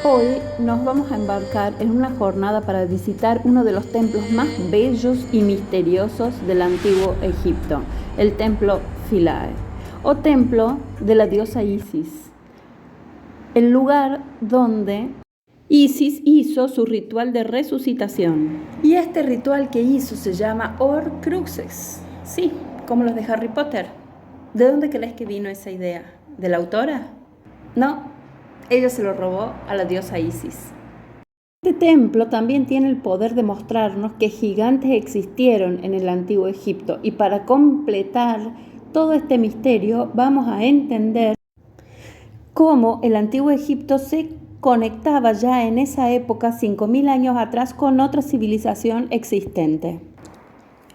Hoy nos vamos a embarcar en una jornada para visitar uno de los templos más bellos y misteriosos del antiguo Egipto, el templo Philae, o templo de la diosa Isis, el lugar donde Isis hizo su ritual de resucitación. Y este ritual que hizo se llama Horcruxes, sí, como los de Harry Potter. ¿De dónde crees que vino esa idea? ¿De la autora? No, ella se lo robó a la diosa Isis. Este templo también tiene el poder de mostrarnos que gigantes existieron en el antiguo Egipto, y para completar todo este misterio vamos a entender cómo el antiguo Egipto se conectaba ya en esa época, 5000 años atrás, con otra civilización existente.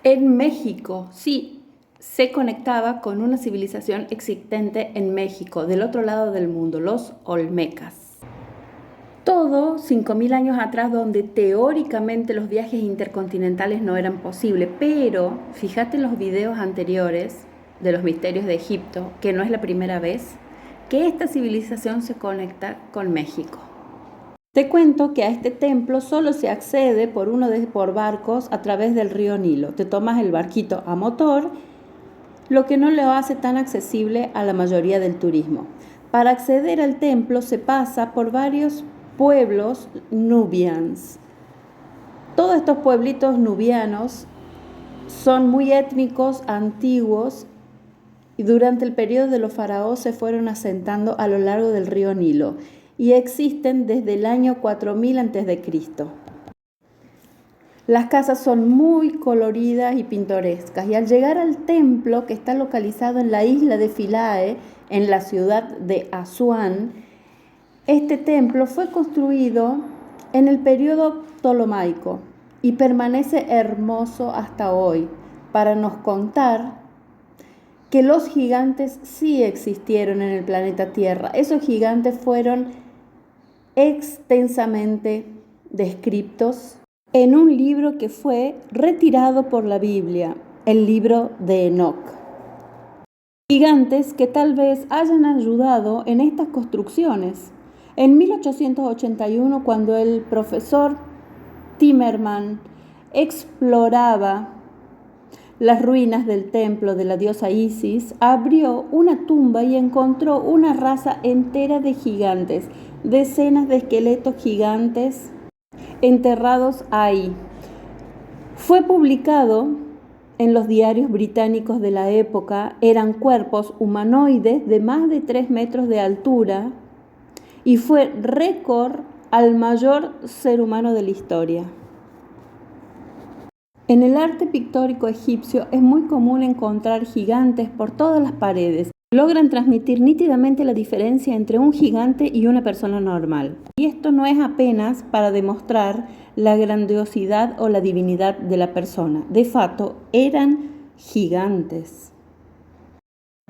En México, sí, se conectaba con una civilización existente en México, del otro lado del mundo, los olmecas. Todo 5000 años atrás, donde teóricamente los viajes intercontinentales no eran posibles, pero fíjate en los videos anteriores de los misterios de Egipto, que no es la primera vez que esta civilización se conecta con México. Te cuento que a este templo solo se accede por barcos a través del río Nilo. Te tomas el barquito a motor, lo que no lo hace tan accesible a la mayoría del turismo. Para acceder al templo se pasa por varios pueblos nubianos. Todos estos pueblitos nubianos son muy étnicos, antiguos, y durante el periodo de los faraones se fueron asentando a lo largo del río Nilo y existen desde el año 4000 a.C. Las casas son muy coloridas y pintorescas, y al llegar al templo, que está localizado en la isla de Philae, en la ciudad de Asuán, este templo fue construido en el periodo ptolomaico y permanece hermoso hasta hoy, para nos contar que los gigantes sí existieron en el planeta Tierra. Esos gigantes fueron extensamente descritos en un libro que fue retirado por la Biblia, el libro de Enoc. Gigantes que tal vez hayan ayudado en estas construcciones. En 1881, cuando el profesor Timmerman exploraba las ruinas del templo de la diosa Isis, abrió una tumba y encontró una raza entera de gigantes, decenas de esqueletos gigantes enterrados ahí. Fue publicado en los diarios británicos de la época. Eran cuerpos humanoides de más de 3 metros de altura y fue récord al mayor ser humano de la historia. En el arte pictórico egipcio es muy común encontrar gigantes por todas las paredes. Logran transmitir nítidamente la diferencia entre un gigante y una persona normal. Y esto no es apenas para demostrar la grandiosidad o la divinidad de la persona. De facto, eran gigantes.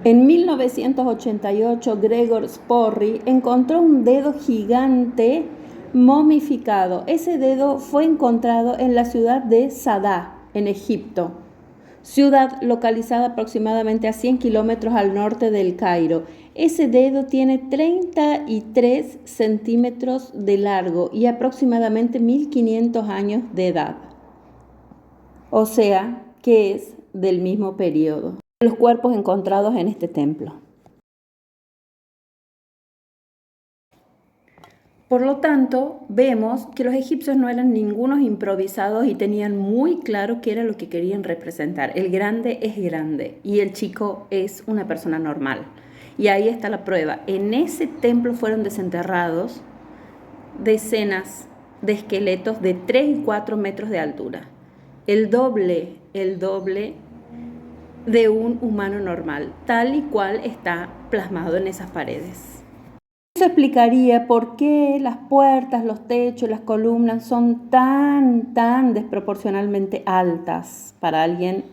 En 1988, Gregor Sporri encontró un dedo gigante momificado. Ese dedo fue encontrado en la ciudad de Sadá, en Egipto, ciudad localizada aproximadamente a 100 kilómetros al norte del Cairo. Ese dedo tiene 33 centímetros de largo y aproximadamente 1500 años de edad. O sea, que es del mismo periodo de los cuerpos encontrados en este templo. Por lo tanto, vemos que los egipcios no eran ningunos improvisados y tenían muy claro qué era lo que querían representar. El grande es grande y el chico es una persona normal. Y ahí está la prueba. En ese templo fueron desenterrados decenas de esqueletos de 3 y 4 metros de altura. El doble de un humano normal, tal y cual está plasmado en esas paredes. Eso explicaría por qué las puertas, los techos, las columnas son tan desproporcionalmente altas para alguien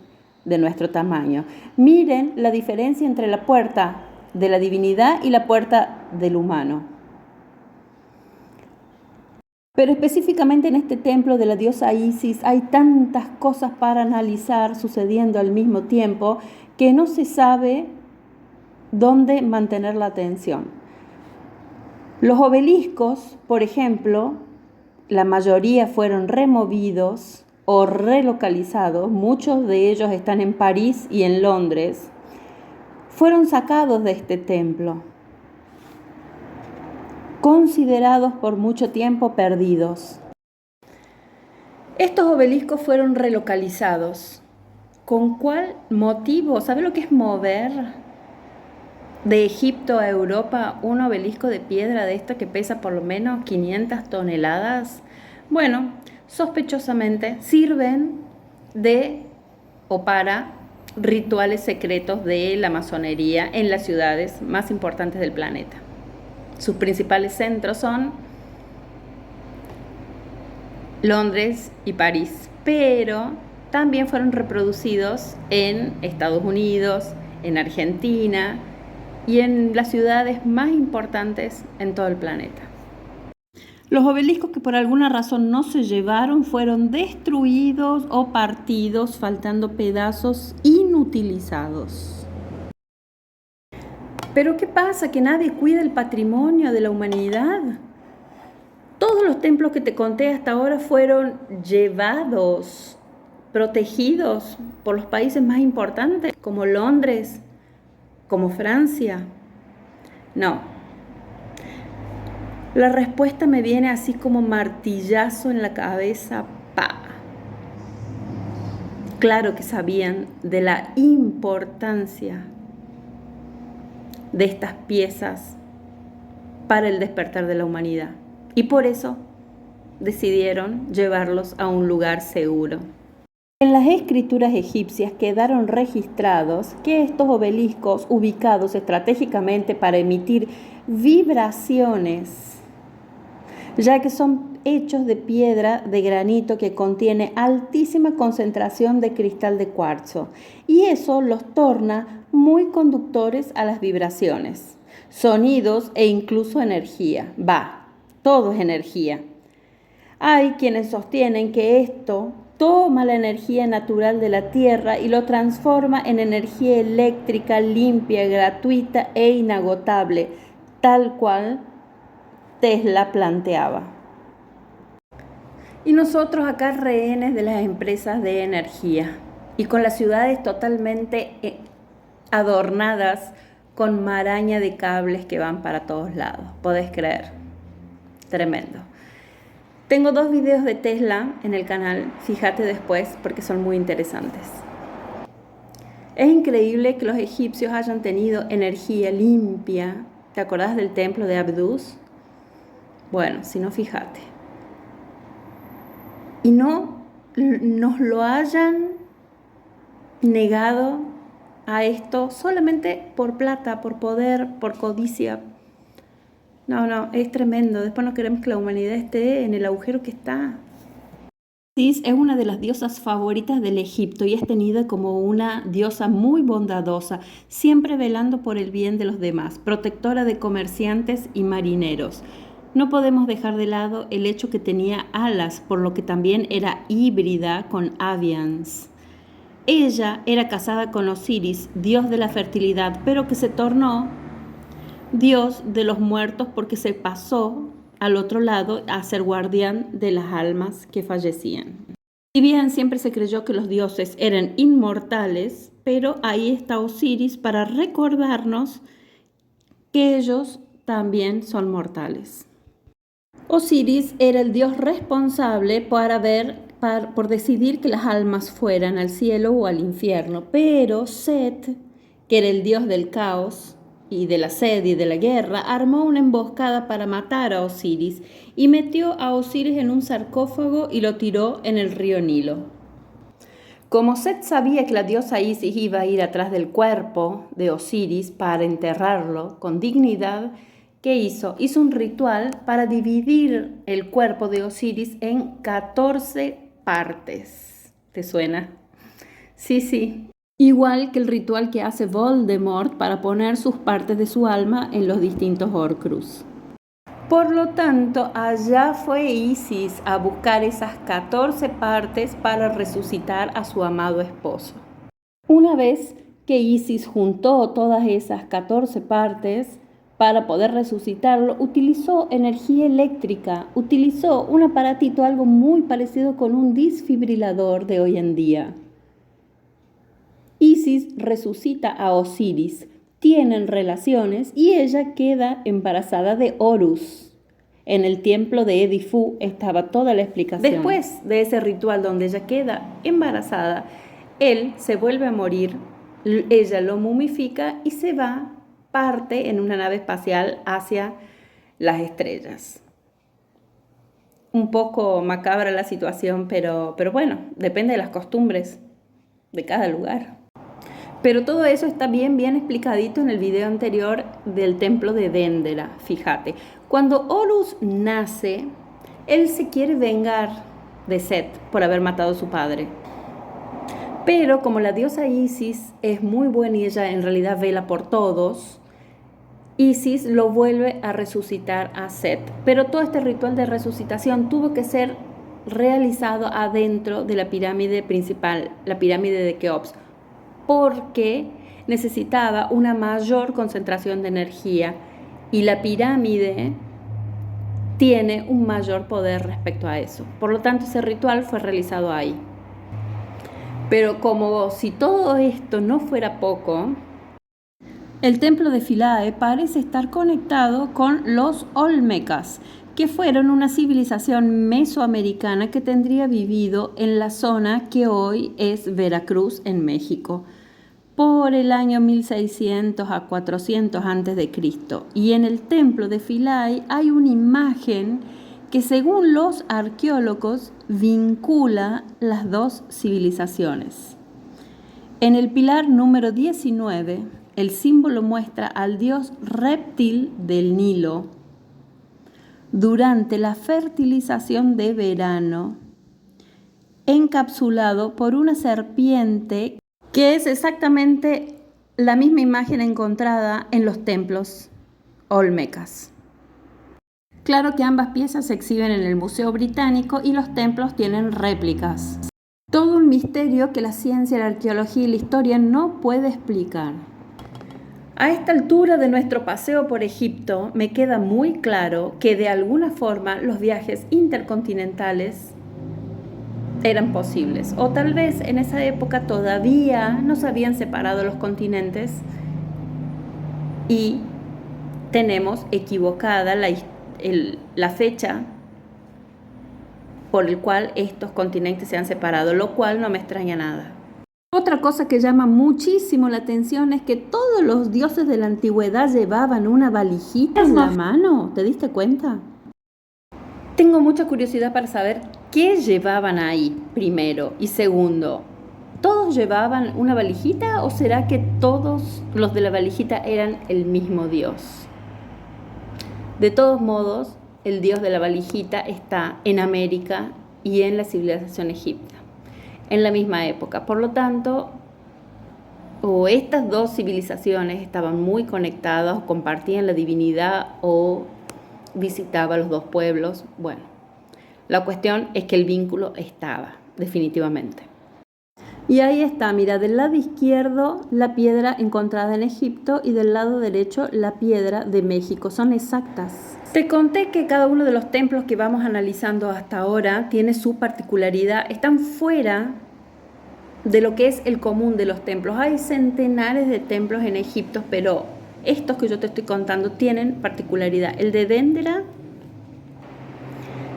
de nuestro tamaño. Miren la diferencia entre la puerta de la divinidad y la puerta del humano. Pero específicamente en este templo de la diosa Isis hay tantas cosas para analizar sucediendo al mismo tiempo que no se sabe dónde mantener la atención. Los obeliscos, por ejemplo, la mayoría fueron removidos o relocalizados, muchos de ellos están en París y en Londres, fueron sacados de este templo, considerados por mucho tiempo perdidos. Estos obeliscos fueron relocalizados. ¿Con cuál motivo? ¿Sabe lo que es mover de Egipto a Europa un obelisco de piedra de esto que pesa por lo menos 500 toneladas? Bueno, sospechosamente sirven de o para rituales secretos de la masonería en las ciudades más importantes del planeta. Sus principales centros son Londres y París, pero también fueron reproducidos en Estados Unidos, en Argentina y en las ciudades más importantes en todo el planeta. Los obeliscos que por alguna razón no se llevaron fueron destruidos o partidos, faltando pedazos inutilizados. ¿Pero qué pasa? ¿Que nadie cuida el patrimonio de la humanidad? Todos los templos que te conté hasta ahora fueron llevados, protegidos por los países más importantes, como Londres, como Francia. No. La respuesta me viene así como martillazo en la cabeza, ¡pa! Claro que sabían de la importancia de estas piezas para el despertar de la humanidad. Y por eso decidieron llevarlos a un lugar seguro. En las escrituras egipcias quedaron registrados que estos obeliscos, ubicados estratégicamente para emitir vibraciones, ya que son hechos de piedra de granito que contiene altísima concentración de cristal de cuarzo, y eso los torna muy conductores a las vibraciones, sonidos e incluso energía. Todo es energía. Hay quienes sostienen que esto toma la energía natural de la Tierra y lo transforma en energía eléctrica limpia, gratuita e inagotable, tal cual Tesla planteaba. Y nosotros acá rehenes de las empresas de energía y con las ciudades totalmente adornadas con maraña de cables que van para todos lados. ¿Podés creer? Tremendo. Tengo 2 videos de Tesla en el canal, fíjate después porque son muy interesantes. Es increíble que los egipcios hayan tenido energía limpia. ¿Te acordás del templo de Abdus? Bueno, si no, fíjate. Y no nos lo hayan negado a esto solamente por plata, por poder, por codicia. No, es tremendo. Después no queremos que la humanidad esté en el agujero que está. Isis es una de las diosas favoritas del Egipto y es tenida como una diosa muy bondadosa, siempre velando por el bien de los demás, protectora de comerciantes y marineros. No podemos dejar de lado el hecho que tenía alas, por lo que también era híbrida con Avians. Ella era casada con Osiris, dios de la fertilidad, pero que se tornó dios de los muertos porque se pasó al otro lado a ser guardián de las almas que fallecían. Si bien siempre se creyó que los dioses eran inmortales, pero ahí está Osiris para recordarnos que ellos también son mortales. Osiris era el dios responsable por decidir que las almas fueran al cielo o al infierno, pero Set, que era el dios del caos y de la sed y de la guerra, armó una emboscada para matar a Osiris y metió a Osiris en un sarcófago y lo tiró en el río Nilo. Como Set sabía que la diosa Isis iba a ir atrás del cuerpo de Osiris para enterrarlo con dignidad, ¿qué hizo? Hizo un ritual para dividir el cuerpo de Osiris en 14 partes. ¿Te suena? Sí. Igual que el ritual que hace Voldemort para poner sus partes de su alma en los distintos Horcrux. Por lo tanto, allá fue Isis a buscar esas 14 partes para resucitar a su amado esposo. Una vez que Isis juntó todas esas 14 partes, para poder resucitarlo, utilizó energía eléctrica, utilizó un aparatito, algo muy parecido con un desfibrilador de hoy en día. Isis resucita a Osiris, tienen relaciones y ella queda embarazada de Horus. En el templo de Edifu estaba toda la explicación. Después de ese ritual donde ella queda embarazada, él se vuelve a morir, ella lo mumifica y se va, parte en una nave espacial hacia las estrellas. Un poco macabra la situación, pero bueno, depende de las costumbres de cada lugar. Pero todo eso está bien explicadito en el video anterior del templo de Dendera. Fíjate, cuando Horus nace, él se quiere vengar de Set por haber matado a su padre. Pero como la diosa Isis es muy buena y ella en realidad vela por todos, Isis lo vuelve a resucitar a Set. Pero todo este ritual de resucitación tuvo que ser realizado adentro de la pirámide principal, la pirámide de Keops, porque necesitaba una mayor concentración de energía y la pirámide tiene un mayor poder respecto a eso. Por lo tanto, ese ritual fue realizado ahí. Pero como si todo esto no fuera poco, el templo de Philae parece estar conectado con los Olmecas, que fueron una civilización mesoamericana que tendría vivido en la zona que hoy es Veracruz, en México, por el año 1600 a 400 a.C. Y en el templo de Philae hay una imagen que, según los arqueólogos, vincula las dos civilizaciones. En el pilar número 19, el símbolo muestra al dios reptil del Nilo durante la fertilización de verano, encapsulado por una serpiente, que es exactamente la misma imagen encontrada en los templos olmecas. Claro que ambas piezas se exhiben en el Museo Británico y los templos tienen réplicas. Todo un misterio que la ciencia, la arqueología y la historia no puede explicar. A esta altura de nuestro paseo por Egipto, me queda muy claro que de alguna forma los viajes intercontinentales eran posibles, o tal vez en esa época todavía no se habían separado los continentes y tenemos equivocada la fecha por el cual estos continentes se han separado, lo cual no me extraña nada. Otra cosa que llama muchísimo la atención es que todos los dioses de la antigüedad llevaban una valijita en la mano. ¿Te diste cuenta? Tengo mucha curiosidad para saber qué llevaban ahí, primero. Y segundo, ¿todos llevaban una valijita o será que todos los de la valijita eran el mismo dios? De todos modos, el dios de la valijita está en América y en la civilización egipcia, en la misma época. Por lo tanto, o estas dos civilizaciones estaban muy conectadas, o compartían la divinidad, o visitaba los dos pueblos. Bueno, la cuestión es que el vínculo estaba, definitivamente. Y ahí está, mira, del lado izquierdo la piedra encontrada en Egipto y del lado derecho la piedra de México. Son exactas. Te conté que cada uno de los templos que vamos analizando hasta ahora tiene su particularidad. Están fuera de lo que es el común de los templos. Hay centenares de templos en Egipto, pero estos que yo te estoy contando tienen particularidad. El de Dendera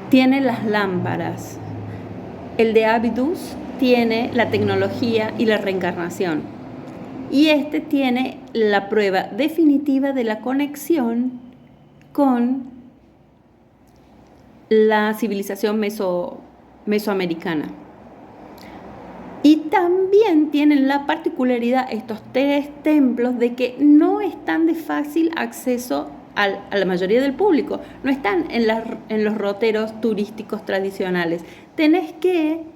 tiene las lámparas. El de Abydos tiene la tecnología y la reencarnación. Y este tiene la prueba definitiva de la conexión con la civilización mesoamericana. Y también tienen la particularidad estos tres templos de que no están de fácil acceso a la mayoría del público. No están en los roteros turísticos tradicionales. Tenés que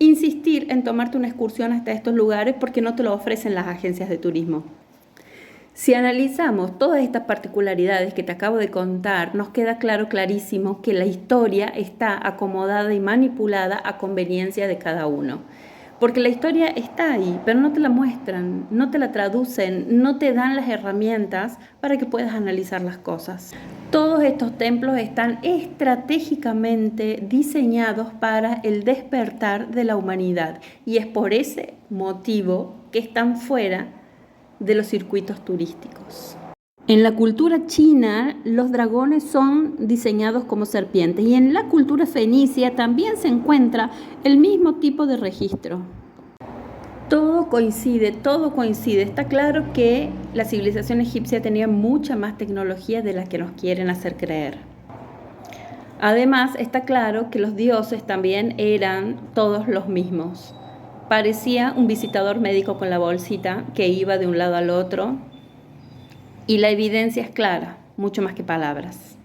insistir en tomarte una excursión hasta estos lugares porque no te lo ofrecen las agencias de turismo. Si analizamos todas estas particularidades que te acabo de contar, nos queda clarísimo que la historia está acomodada y manipulada a conveniencia de cada uno. Porque la historia está ahí, pero no te la muestran, no te la traducen, no te dan las herramientas para que puedas analizar las cosas. Todos estos templos están estratégicamente diseñados para el despertar de la humanidad y es por ese motivo que están fuera de los circuitos turísticos. En la cultura china, los dragones son diseñados como serpientes y en la cultura fenicia también se encuentra el mismo tipo de registro. Todo coincide. Está claro que la civilización egipcia tenía mucha más tecnología de la que nos quieren hacer creer. Además, está claro que los dioses también eran todos los mismos. Parecía un visitador médico con la bolsita que iba de un lado al otro. Y la evidencia es clara, mucho más que palabras.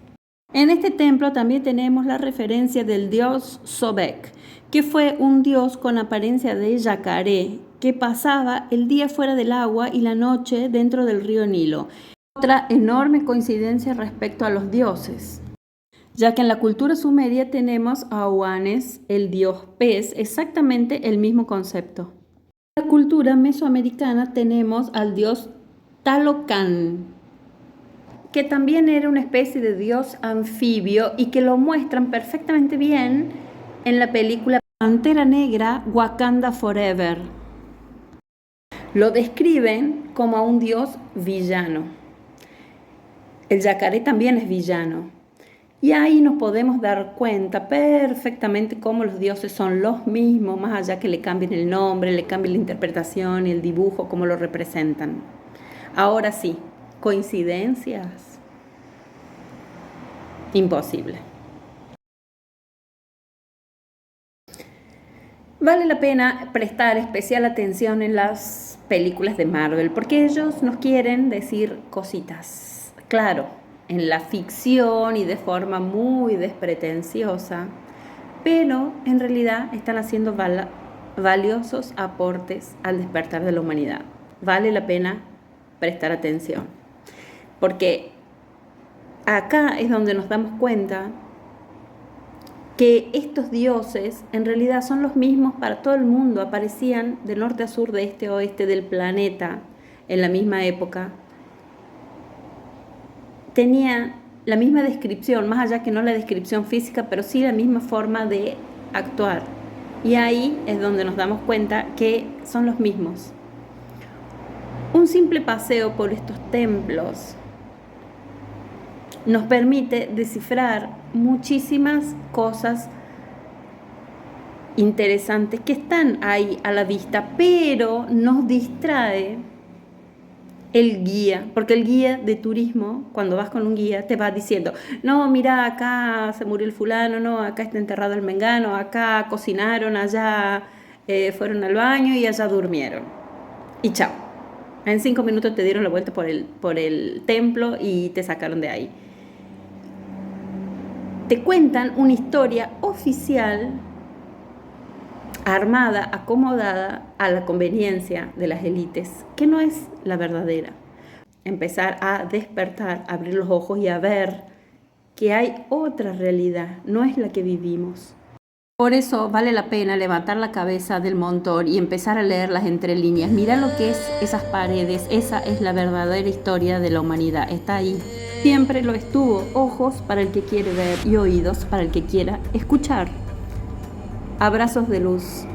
En este templo también tenemos la referencia del dios Sobek, que fue un dios con apariencia de yacaré, que pasaba el día fuera del agua y la noche dentro del río Nilo. Otra enorme coincidencia respecto a los dioses, ya que en la cultura sumeria tenemos a Oannes, el dios pez, exactamente el mismo concepto. En la cultura mesoamericana tenemos al dios Talocan, que también era una especie de dios anfibio y que lo muestran perfectamente bien en la película Pantera Negra, Wakanda Forever. Lo describen como a un dios villano. El yacaré también es villano. Y ahí nos podemos dar cuenta perfectamente cómo los dioses son los mismos, más allá que le cambien el nombre, le cambien la interpretación y el dibujo, cómo lo representan. Ahora sí, coincidencias. Imposible. Vale la pena prestar especial atención en las películas de Marvel, porque ellos nos quieren decir cositas. Claro, en la ficción y de forma muy despretenciosa, pero en realidad están haciendo valiosos aportes al despertar de la humanidad. Vale la pena prestar atención, porque acá es donde nos damos cuenta que estos dioses en realidad son los mismos para todo el mundo, aparecían de norte a sur, de este a oeste del planeta en la misma época. Tenía la misma descripción, más allá que no la descripción física, pero sí la misma forma de actuar. Y ahí es donde nos damos cuenta que son los mismos. Un simple paseo por estos templos nos permite descifrar muchísimas cosas interesantes que están ahí a la vista, pero nos distrae el guía, porque el guía de turismo, cuando vas con un guía, te va diciendo, no, mira, acá se murió el fulano, no, acá está enterrado el mengano, acá cocinaron, allá fueron al baño y allá durmieron. Y chao. En 5 minutos te dieron la vuelta por el templo y te sacaron de ahí. Te cuentan una historia oficial, armada, acomodada a la conveniencia de las élites, que no es la verdadera. Empezar a despertar, abrir los ojos y a ver que hay otra realidad, no es la que vivimos. Por eso vale la pena levantar la cabeza del montón y empezar a leer las entrelíneas. Mira lo que es esas paredes, esa es la verdadera historia de la humanidad, está ahí. Siempre lo estuvo, ojos para el que quiere ver y oídos para el que quiera escuchar. Abrazos de luz.